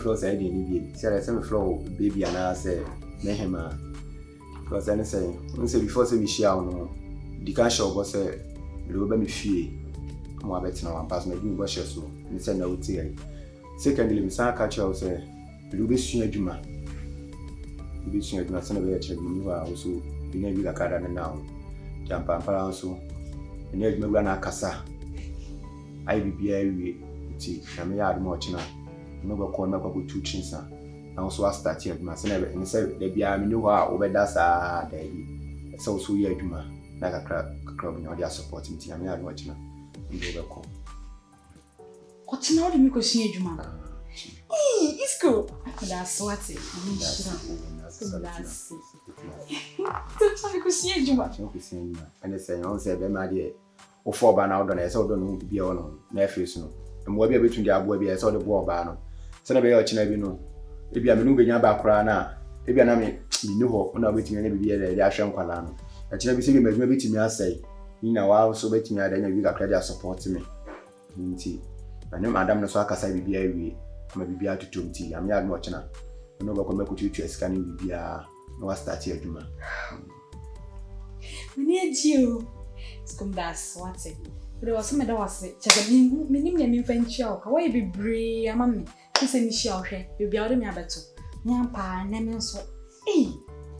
flow say dey baby. Say me flow baby and I say mehema. Because I say before say me share no, the can show go say we go be me fie. Mo abet na one pass me go share so. Me say na uti ai. Secondly, me say catch you say we be sua adwuma. We be sua adwuma say na be check me wa also we na bi la kada na now. Jampa para so. Ene adwuma na akasa. Ai bibia wie ti na me yard mo china. No go call me go two chinsa. Na so start here adwuma say na be say da bia me ni ho a obeda sa da bi. So so ye adwuma na kakra bi no dey support me ti na me yard mo china. Ndo be ko. What now do me go see adwuma? It's cool. That's what it. That's it. Go see adwuma. And say on say be ma dey o for ba na o do na say o do no bi e no na face no. Mo bia betun dia abo bia say o de bo ba no. Say na be o china bi no. E bia me no benya ba kra na. E bia na me ni ho na betun na bi e dey ahwe nkwala no. Na china bi say me adwuma betumi asai. Ni na wa so betumi ada na bi ga kra dia support me. Nti na madam no so akasa bibia wie. Ma bibia tutumti am yard mo china. No go come to you scanning bibia no wa start here adwuma. Me need you. Skum das what it. There was some that was check me nim fanchi o ka we bebre ama me. Say me hia ohwe. Bibia o me abeto. Nyampa na me nso.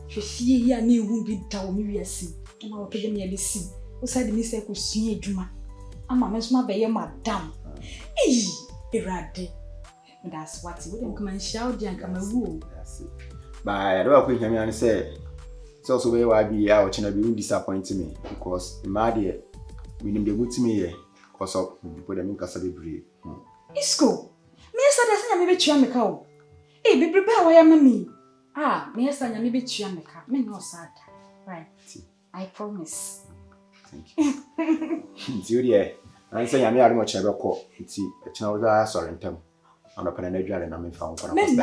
Hwefie hia na ehu bi da o me wiase. Na o pege me ya besi. O say de me say ko sua adwuma. Ama me so ma be ye madam. Erade. That's what it wouldn't come and shout and come a woo. That's it. But I don't think I say so where I be out China be disappoint me because my dear we need the good to me here. Cause up put them in Casabibre. It's cool. Me said that I may be Chiamico. Eh, be prepared why am me. Ah, me said I may be Chiamica. Me no sad. Right. I promise. Thank you. Julia. I say I'm not much ever call. It's a child sorry in term. On a penalty and I'm found for a Mr.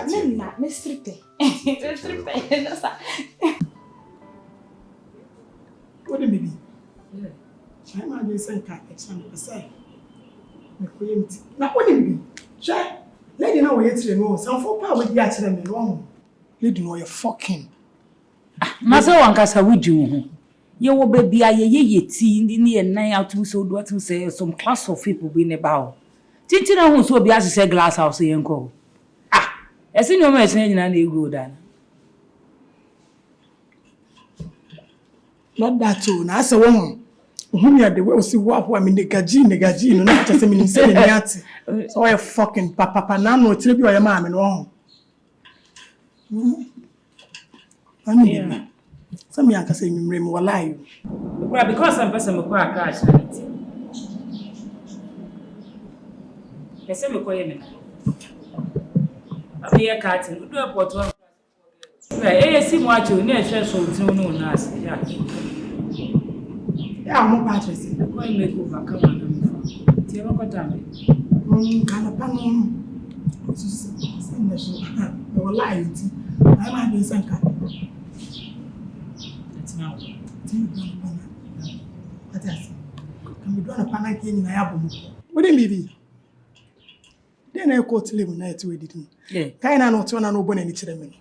What do you mean? I'm not saying cat, it's not say. Now, what do you mean? Shy, lady, know where it's removed. Some for power with the accident wrong. Lady, know you're fucking. Master Wankasa, would you? You will be a ye tea in the near 9 out to so what to say some class of people being about. Tintina who so be as say glass house and go. Ah, as in your message and they go down. Not that too. Now, as a woman, whom you are the way see what I mean, the gaji, not just a minute saying that. So I fucking papa nano tribute your mom and wrong. I mean, some young can say you remember alive. Well, because I'm person of crash. I say, me call him. I be a cat and do a pot one. I see what you near so no nas. Yeah, I'm not patches. I call make over come on. Tell me what time. Can a panel send the show. No lie. I might be sent. That's now. What else? Can we do a panic in my album? What do you mean? Then I quote live night we didn't. Yeah. Kind not one and no bonnet each them.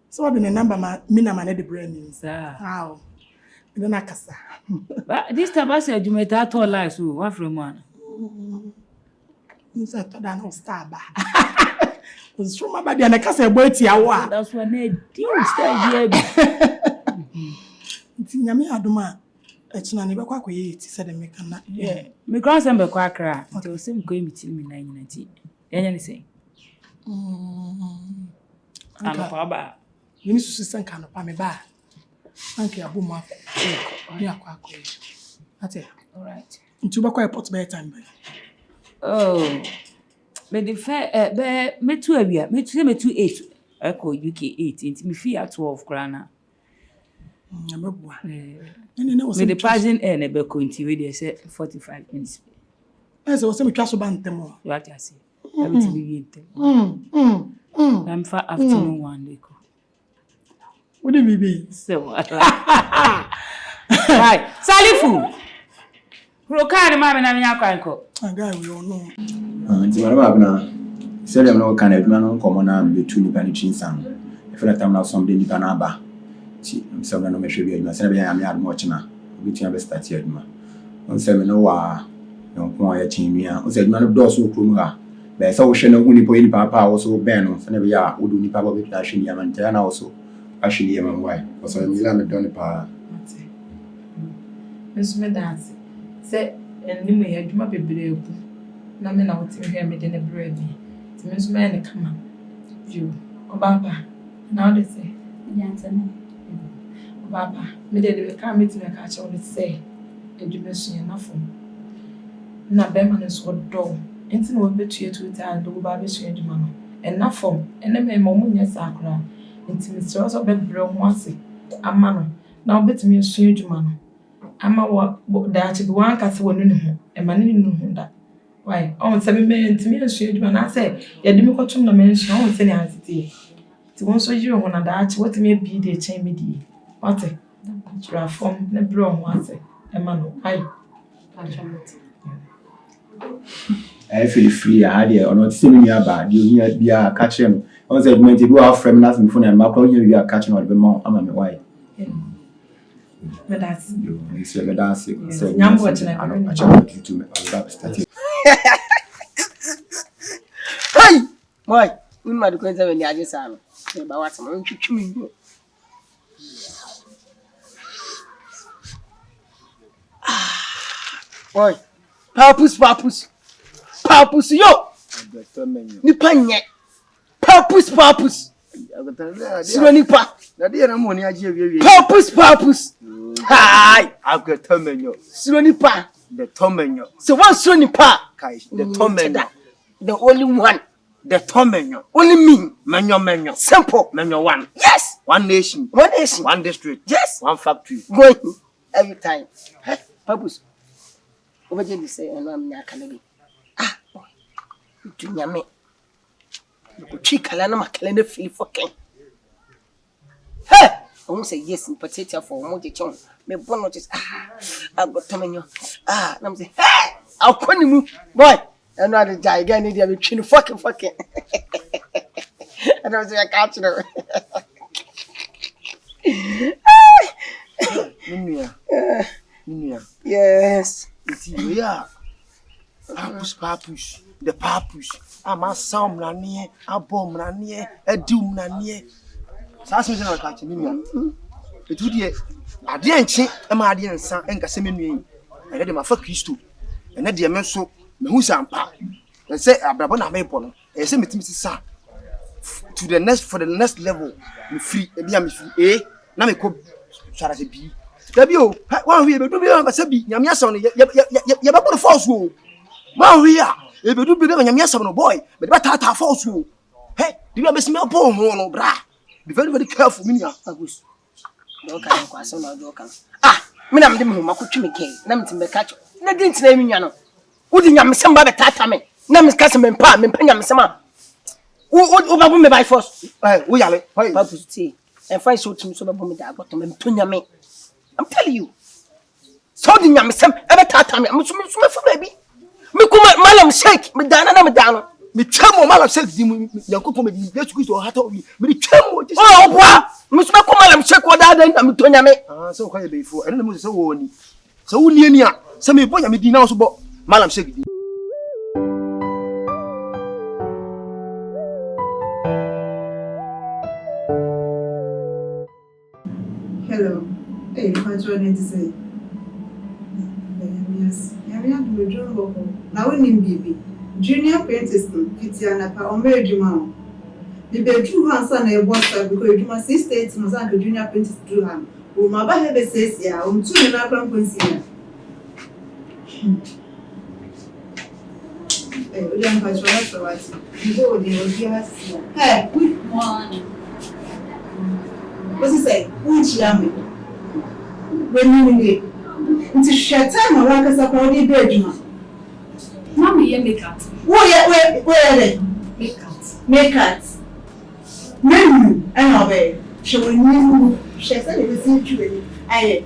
So what the number mina man the brain is. How? Then I cassa. But this time I said you made that all lies who one from one. Is that no star ba? Was from my body and I cassa boy tia. That's when they do stay here. It's in Yami Aduma. It's not even quite quiet, said the maker. Yeah, my grandson be quite cry. Until same going between me 1990. Anything. I'm a papa. You need to see some kind of pammy bar. Thank you, Abuma. That's it. All right. Into a quiet pot bedtime. Oh, but the fair, me 2 year, me 2 8. I call UK 8. Into me fee at 12 grana. With the pageant and a beco into they said 45 minutes. As I was saying, Castle Bantamo. What I say, everything we eat. I'm for afternoon one day. What do you mean? So, right, Sally food. Rokan, mamma, and I can't go. A guy we all know. It's my mother. Said I'm not kind of man common and be 2 penny chin sound. If I time now somebody in Banaba. Some no measure be my seven I had much now. Which I start here. On 7 no no quiet chimia. On said man of doors who come. But so she no only point papa also Ben, so never ya would do papa with Ashing Yaman also. Actually, Yaman why? Was I Milan done pa. Miss Medance say, and you may have my baby. No man out to hear me in a bread. To Miss Man, come on. You, Papa, now they say, Papa, me did come to me catch all the say, and you miss enough. Now, Beman is what door. Ain't no bet you to tell the Babish and Mamma, and not from, and then my Momunia Sacra, into Mr. Rosa bed brown once a man. Now bet me a strange man. I'm a what that one cast one in home, and man in that. Why, on 7 million to me a strange man, I say, you didn't go to the mention, I won't say anything. To one so you want that, what may be the chain me. What a from the brown once a man. I feel free. I had or not seeing me about you here be a catching. I said, when you go out from nothing for and Marco, you are catching all the more. I'm a wife. But that's you. It's a dancing. So, I'm watching. I want you to start. Hey! Why? We might go into the other side. About what's going to kill you. Why? Papus, yo! Nipanya! Papus! Suranipa! Papus! Hi! I've got Tomenyo. Suranipa! The Tomenyo. So what's Suranipa? The Tomenyo. The only one. The Tomenyo. Only me. Menyo. Simple. Menyo one. Yes! One nation. One district. Yes! One factory. Going every time. Papus. Over there, say, and I'm not going to me. Chick, and I'm a calendar free for King. Hey! I won't say yes in potato for more chong. Me one notice. I've got Tomenyo. And I'm saying, hey! I'll call you, boy. And not a gigantic idea between fucking. And I was like, I can't know. Yes. Yeah. Papus. The papus. I'm a sound nanier, a bomb nanier, a doom nanier. Sassy are catching me. It would yet. I didn't say a Madian son and Casimini. I had him a fuck Christo. And that dear man so, who's a pa. And say a Brabana maple. And send me to Mrs. Sa. To the next for the next level. You free, a be free, eh? Now me could shall I be. W, one we do be on a sabi, Yamiason, Yabba false wool. One we are, if you do be on Yamiason, boy, but Batata false wool. Hey, do you miss me a poor hole, bra? Be very, very careful, Minia. Ah, Minam de Muma could you make Namton catch. Nothing to name Yano. Wouldn't you miss somebody tatame? Namis Cassaman Pam and Penyam Sama. Who me by force? We are Papus tea. And find so to so bomb that bottom and Tunyame. I'm telling you. So the yam some ever tatame. I'm so for baby. Me come malam shake, Madana. Me chamo malam shake, Yakupo, me let's go to a hat of me. Me chamo. Oh, what? Miss Malam shake what I didn't am Tunyame. So high before, and the most so one. So near, some boy, I mean, denounce about Malam shake. Hello. Hey, what's your name to say? Yes. Yeah, we have to be doing local. Now, we need baby. Junior apprentice, Kitiana, or married man. The bedroom hands on a water because you must see states must have the junior apprentice to him. Who my baby says, yeah, 2 and a half consider. Hey, we don't have to write. You go with the hey, quick one. What's he say? Which yummy? When you need it, shut time or like us upon the bedroom. Mommy, you make out. Where are they? Make out. Menu, and obey. She will new. She said it was you. I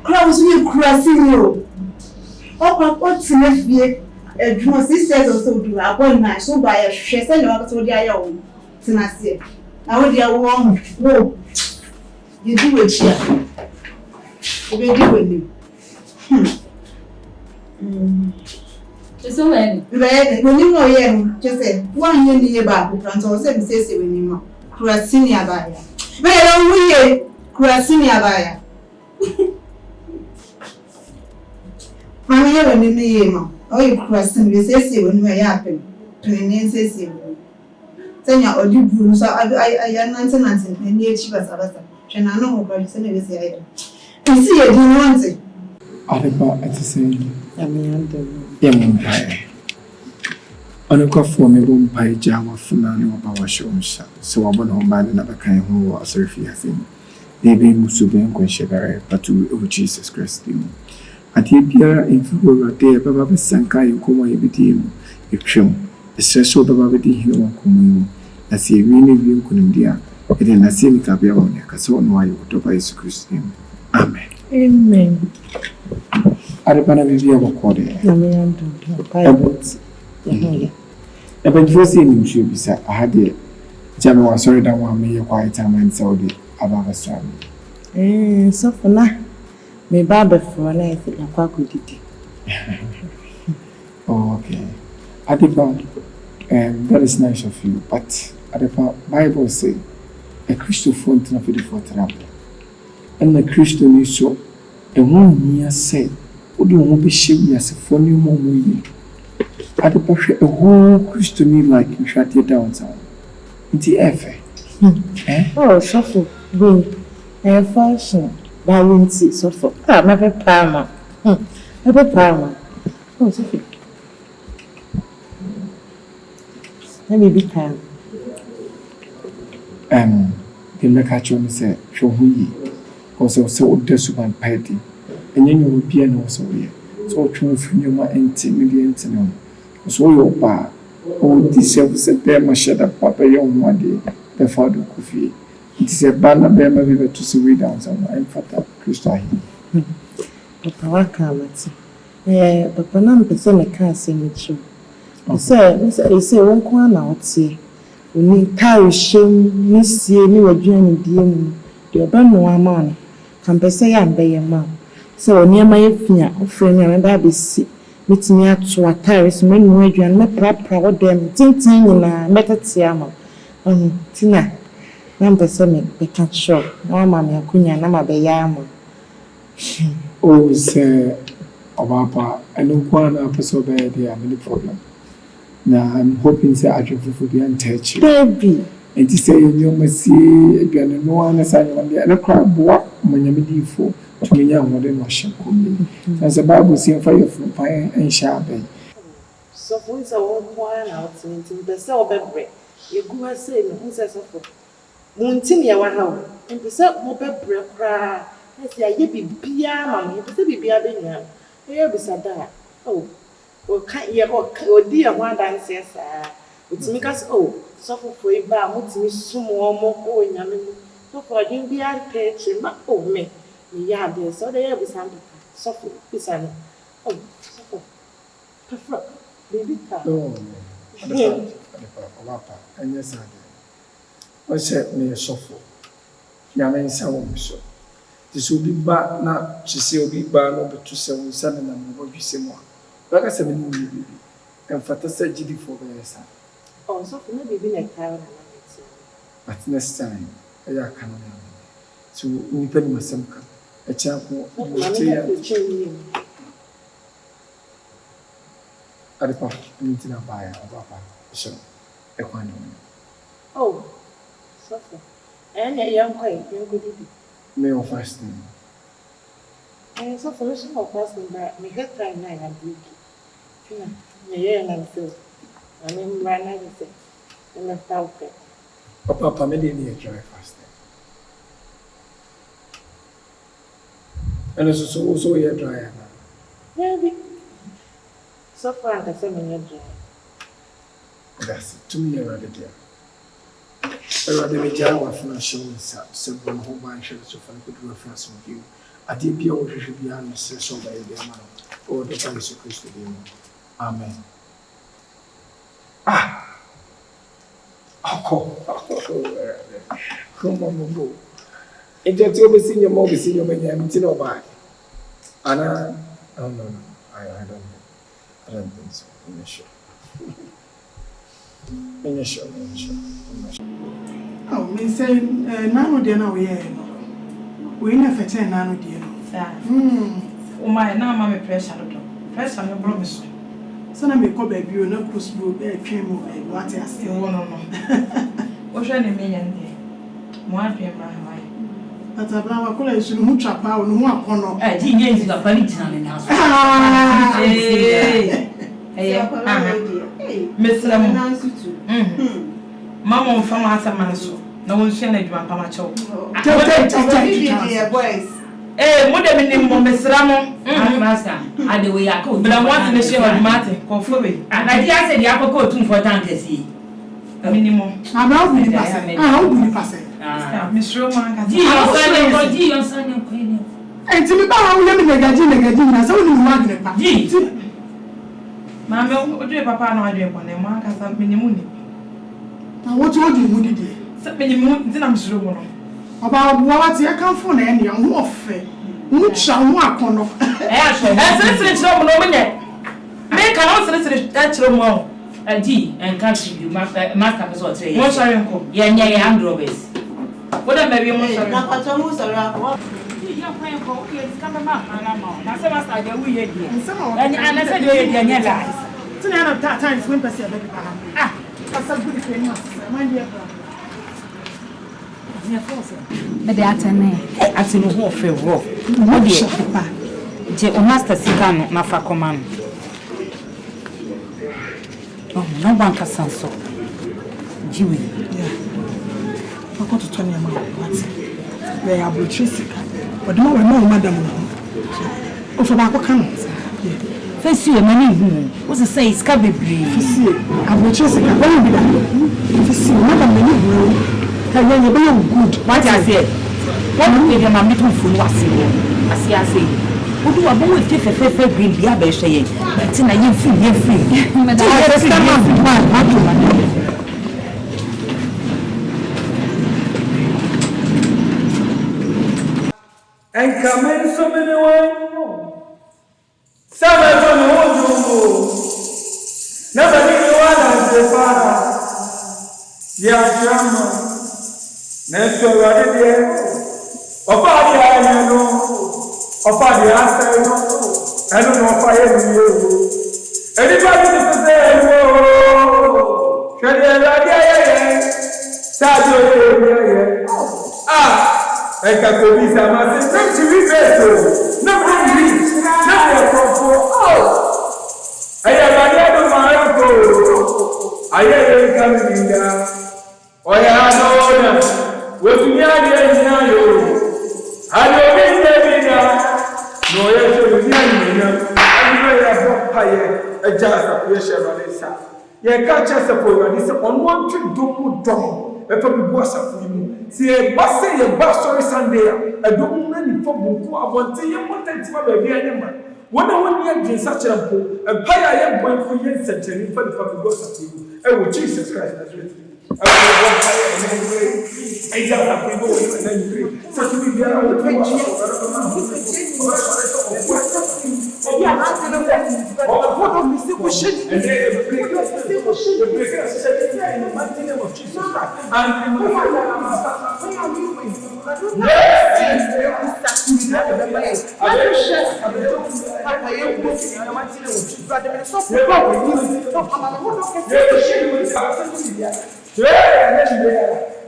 cross you crossing you. Oh, what's left here? adwuma sisters also do appointment so by a hwɛ sɛ ne wabɛtɔ de ayɛ wo tena se na wo de wo wo yedi w'akyi a ebedi w'anim So when when you know just say one year near back and so say say when you Kurasinia baya but we Kurasinia baya Mama ya when you know oh you Kurasin we say when we happen to say Senya odi buru so I nanti and near chibas abasa and I know what you say we say I see you do want it Adeba at the same Yamumpire. On a cough for me, Bumpire Java Funano about our show, so I went home by another kind who was a few thing. They be Musubi and Quenchegare, but to Jesus Christ. At the Pierre in Fugora, dear Baba Sanka and Kuma Ebitim, if Chum, a special Baba Hino Kumu, as he really view Kunundia, and then I see Cabion, Cason, why you would Jesus Christ. Amen. Amen. Adepana bibi abokode. Na me ando. Pilot. Ebe nfosi ni mhwe bisa ahade. Jame wa sorry dan wa me quiet time and Saudi ababa strami. So for na me baba for na ife akwa kodidi. Oh, okay. Adepa, that is nice of you, but Adepa, Bible say a Christian phone to for the travel. And the Christian is so a 1 year say. Would you want to be shaved as a funny moment? At the pressure, a whole Christian like you shut it down. It's the effort. Oh, shuffle, wing, and fashion, by wind see, so for never palmer. Never palmer. Oh, Sophie. Let me be calm. The Mercatron said, show who ye. Also, so desuman piety. And you will be an also here. So true from you, my intimidient. So your bar, all this service at Bema shed up Papa young one day, the father coffee. It is a banner Bema river to see way down some and Fata Christa. Papa, what come at Papa, none person I can't say with you. They say, one corner out say, we need carry shame, miss ye, me were joining the abandoned man. Can be say, I'm by your mouth. So near my fear, offering a baby seat, meet me at to a terrace, men wage and not proud them, tinting in a metatiama. Tina, number 7, be cut short. No, mamma, Cunya, Nama Bayama. Oh, sir, Papa, I know one episode there, there are many problems. Now I'm hoping that I can for the untouched. Baby, and to say, you must see again, no one as I want the other crowd, what when you for. To me, young modern washing. As the Bible says, fire from fire and sharp. So, once I won't want out in the cell bebre, you go and say, who says of Muntinia, one hour, and the cell will bebre cry. I say, I be beer, mammy, but be beer, beer. Here beside that. Oh, can't you or dear one dance, yes, it's make us suffer for a bar, what's me some more going, I mean, so for you be a pitch, but oh, me. Yeah, dear, so they have some suffer, Pisano. Oh, suffer. Prefer, baby car. Oh, Papa, and yes, I did. What said me a suffer? Yaman sound so. This will be bad now, she say, will be bad over to 7 Sunday and what you say more. Like I said, and Fata said, GD for the son. Oh, so for maybe being a car. But next time, I can't. So, we pay myself. A chapel, Adepa, anything I buy, Papa, so a quantity. Oh, suffer. And a young quite, you could be. Male fasting. And so for some of us, me get time 9 and week. Yeah, and I'm so. I mean, right now, I say, and I'm talking. Papa, made any dry fasting. And it's also a dry. Maybe. So far, I can say me dry. That's 2 years rather dear. I rather be Jawa financial several home by insurance of a good reference with you. I did be able to be honest, so by the amount or the price of Christ. Amen. Ah. Oh. Come on. It's just you see your mom, see your man, I'm still by. Anna. Oh no. I don't think so. I'm not sure. I'm not sure. Oh, me say, nano dear no, yeah. We never tell nano dear. Oh, my, now, mammy, pressure, pressure, no promise. So I may call baby, you know, push book, a cream, what I say. No. What's your name, and one dream, my But a brown college, no trap out, no one corner. Eh, genius is a politician in house. Mr. Mamma from Asamaso. No one shall let you up my choke. Boys. Eh, what a minimum, Mr. Ramon, Master, I the way I could. but I want to share with Martin, confirm it. And I just said the apple coat for Tankasi. A minimum. I'm out with the passing. I'll be passing. Miss Roman, Your son, your queen. And to be bound, let me negate, as only one. Mamma, what do you papa know? I do one and one has many money. Now, what told you, would it? So many moon, then I'm sure. About what I come for any young warfare. Which shall walk on. As no minute. Make an answer to that room. A G and country, you must have a sort of What's your uncle? Yeah, I'm Robes. What a baby, You're playing for okay, come back. Now, some of us are weird here. And I said, you're in your life. So now, that time is when I say, ah, that's a good friend, my dear. But they are telling At in who feel rough. What do you? O master Sikano, Nafacoman. Oh, no one can so. Jimmy. Yeah. I got to turn your mouth. They are Patricia. But no one know, madam. Oh, for my comments. Face you, many who was a say, scabby breed. See, I will just say, I won't be that. See, madam, many who. I will be good. What I said, what will be my little fool was saying? I say, what do I go with if a fair green be a bear saying? It's in a you free. And come in so many ways. Some of them won't do. Nobody knows the father. Yeah, drama. Next to right there. Of all the I know, of all the answer, I don't know if I ever knew. Anybody to say, oh, can you I can go with some not to be better. No, I have another my uncle. I am coming down. Oh, I have no order. What you are now? I don't mean that. No, yes, a jar of pressure on this side. You catch us for this unwanted doom. If we was up for you, see a bus say a bus story Sunday, a doom for Buku, I want to you want to baby animal. When I want you such a pool, a pie I am going for you century for the public goes up to you. Oh, Jesus Christ, that's right. I just have to go and then you so to be there.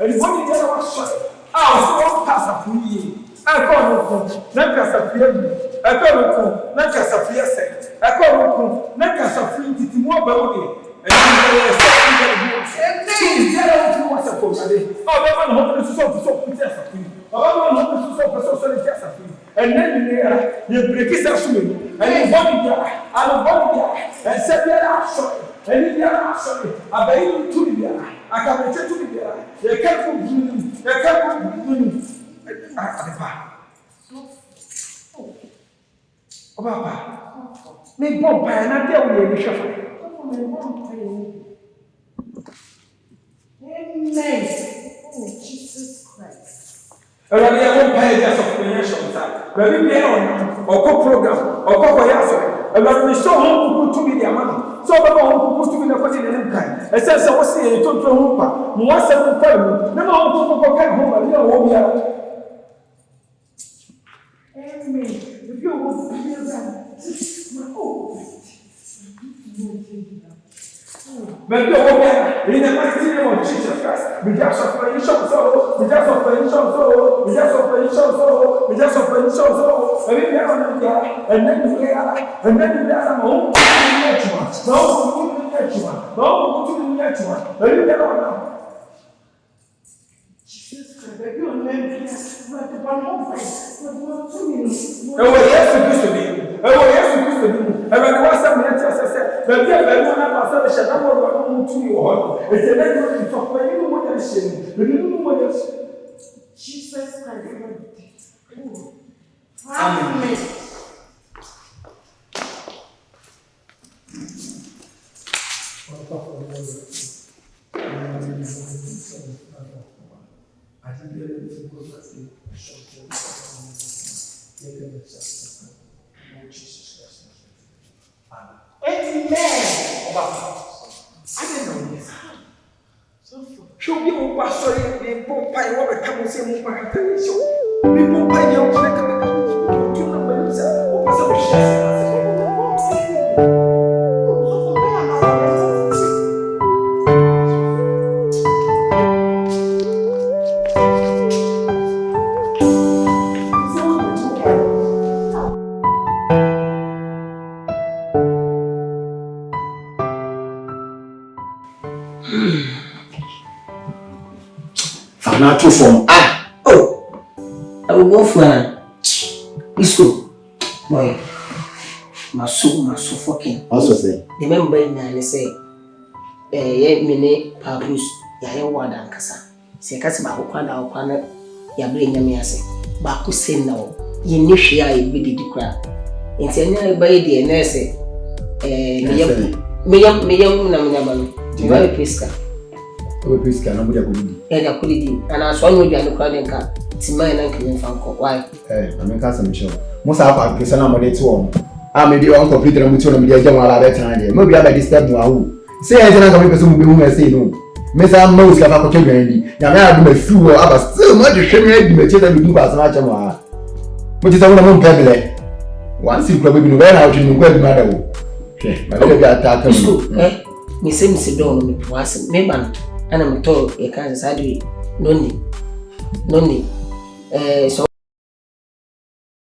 And what did you say? Ah, so pass up for you. I call you, Nakasafia. I call you, Nakasafia. I call you, Nakasafia. It's more about it. And what's supposed to be? Oh, the one hoping to solve so and then you break his assuming, and you body there, and body and set the action, and if you are sorry, I beg you to be there. I can return to be there. You can't do Me bomb by na dey we dey shafa. Amen. Oh, Jesus Christ. Ẹ̀rọ ni ẹ̀wọ̀n pa ẹ̀jẹ̀ sọ fún ẹ̀yẹ ṣọ̀n sá. Bẹ̀bí bí ẹ̀ ọ̀kọ́ program ọ̀kọ́ kọ̀ yẹ àṣọ. Ẹ̀rọ ni sọ wọn kúkú tún mi di àmà mi. Sọ bẹ́ẹ̀ bá wọn kúkú tún mi ní ẹ̀kọ́ sí ilẹ̀ nìkan. Ẹ̀sẹ̀ ẹ̀sẹ̀ wọ́n sì yẹ tó tó ń pa. Mo wá sẹ́nu pẹ́ mi. Ní ma wọn kúkú kọ́ ká ìhùn wà ní ọ̀wọ́ mi à. Amen. If you want to hear that, Maybe over there, in the mighty name of Jesus Christ, we just suffer in short sorrow, we just suffer in short sorrow, we just suffer in short sorrow, we just suffer in short sorrow, and then we are there, and then we are, and then we are home, Jesus Christ, you are meant to one more fight. Oh, yes, supposed to be. Oh, yes, supposed to be. And when I was some minutes, I said, the dear Bellona Pastor shall not go to you all. It's a letter to talk when you know what I'm saying. You know what I'm saying. Jesus Christ. Amen. Show me who was sorry, the poor pie, what a camel say, who might have to show. People pay you to make a number yourself. What was a share? Not too from I will go for Isco. Boy, my so fucking. Also say. Remember, I say, mini papus, word and cassa. Say, Cassima, Okana, ya bring me as a Baku say no. You knew she I be the crap. It's anybody, dear nurse. Me young Naminaman, the very pisca. We please can nobody go in. Yeah, I could eat, and I saw you at the crowding car. It's mine and coming from why? I mean, Cousin Michelle. Most of our person are money to home. I may be uncompleted and return media general at that time. Maybe I disturb you. Say, I don't know person will be say no. Miss I'm most of our children. Now, I do a few or other still much to shame me, the children will do as much as I. But it's a woman family. Once you probably know where I should go, madam. Okay, my little attack. Miss Mr. Don was member. And I'm told you can't say, no need. So